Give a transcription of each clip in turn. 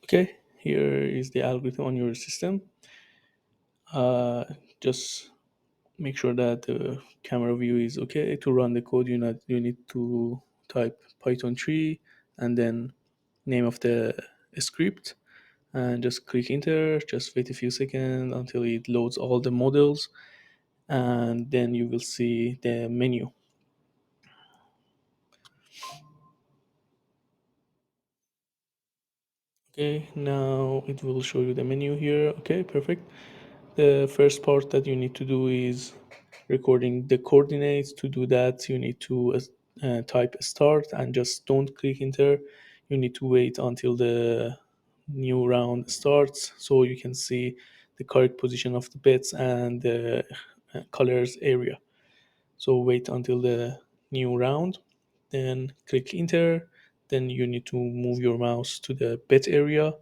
Okay, here is the algorithm on your system. Just make sure that the camera view is okay. To run the code, you need to type Python 3 and then name of the script and just click enter. Just wait a few seconds until it loads all the models, and then you will see the menu. Okay, now it will show you the menu here. Okay, perfect. The first part that you need to do is recording the coordinates. To do that, you need to type start and just don't click enter. You need to wait until the new round starts so you can see the correct position of the bits and the colors area. So wait until the new round, then click enter. Then you need to move your mouse to the bit area,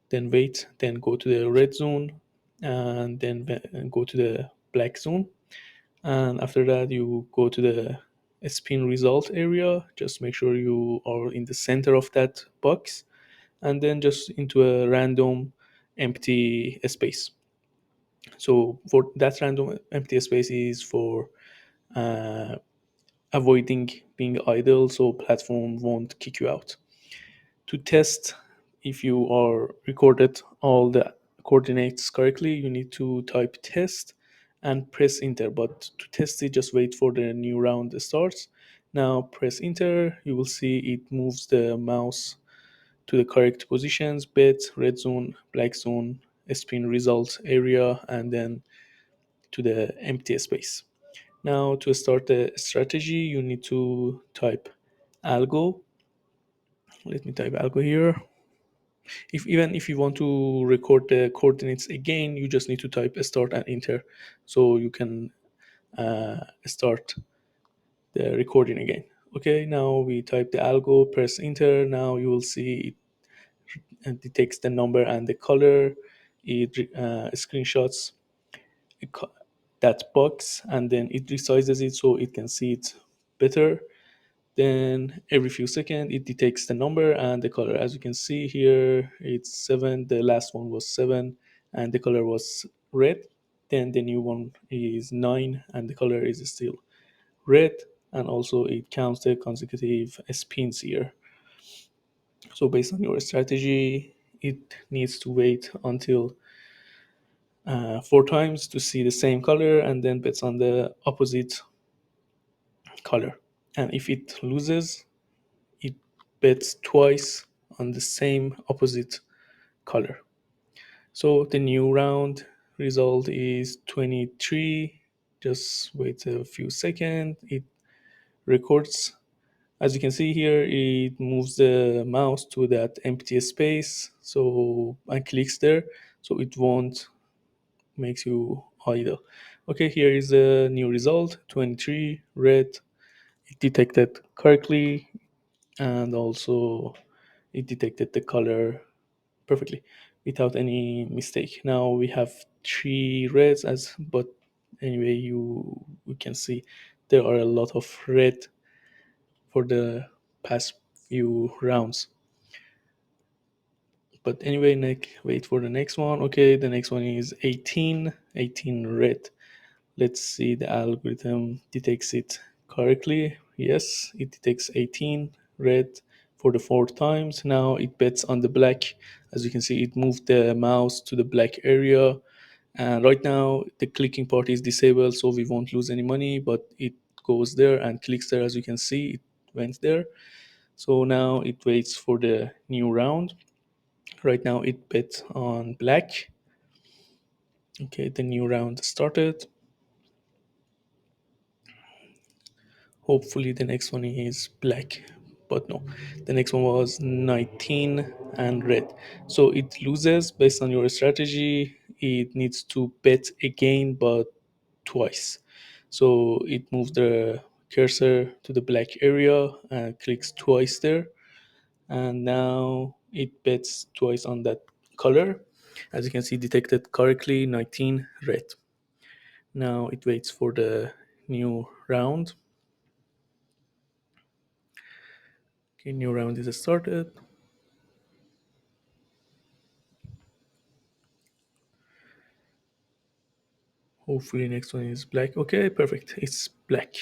then wait, then go to the red zone, and then go to the black zone. And after that, you go to the spin result area. Just make sure you are in the center of that box, and then just into a random empty space. So for that random empty space is for uh, avoiding being idle, so platform won't kick you out. To test if you are recorded all the coordinates correctly, you need to type test and press enter. But to test it, just wait for the new round starts. Now press enter. You will see it moves the mouse to the correct positions: bit, red zone, black zone, spin result area, and then to the empty space. Now to start the strategy, you need to type algo. Let me type algo here. If you want to record the coordinates again, you just need to type start and enter, so you can start the recording again. Okay, now we type the algo, press enter. Now you will see it detects the number and the color. It screenshots that box, and then it resizes it so it can see it better. Then every few seconds it detects the number and the color. As you can see here, it's 7. The last one was 7 and the color was red. Then the new one is 9 and the color is still red. And also it counts the consecutive spins here. So based on your strategy, it needs to wait until 4 times to see the same color, and then bets on the opposite color. And if it loses, it bets twice on the same opposite color. So the new round result is 23. Just wait a few seconds. It records. As you can see here, it moves the mouse to that empty space. So and clicks there. So it won't makes you idle. Okay, here is the new result: 23 red. It detected correctly, and also it detected the color perfectly without any mistake. Now we have 3 reds, as but anyway, you can see there are a lot of red for the past few rounds. But anyway, wait for the next one. Okay, the next one is 18 red. Let's see the algorithm detects it correctly. Yes, it detects 18 red for the 4 times. Now it bets on the black. As you can see, it moved the mouse to the black area. And right now the clicking part is disabled, so we won't lose any money, but it goes there and clicks there. As you can see, it went there. So now it waits for the new round. Right now it bets on black. Okay, the new round started. Hopefully the next one is black, but no, the next one was 19 and red. So it loses. Based on your strategy, it needs to bet again, but twice. So it moves the cursor to the black area and clicks twice there, and now it bets twice on that color. As you can see, detected correctly 19 red. Now it waits for the new round. Okay, new round is started. Hopefully next one is black. Okay, perfect. It's black.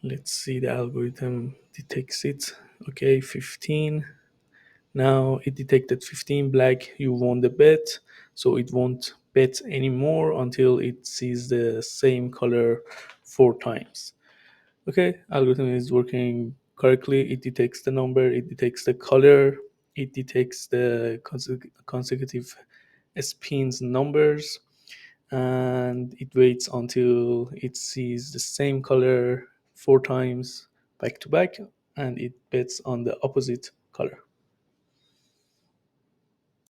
Let's see, the algorithm detects it. Okay, 15. Now it detected 15 black. You won the bet, so it won't bet anymore until it sees the same color 4 times. Okay, algorithm is working correctly. It detects the number, it detects the color, it detects the consecutive spins numbers, and it waits until it sees the same color 4 times back to back, and it bets on the opposite color.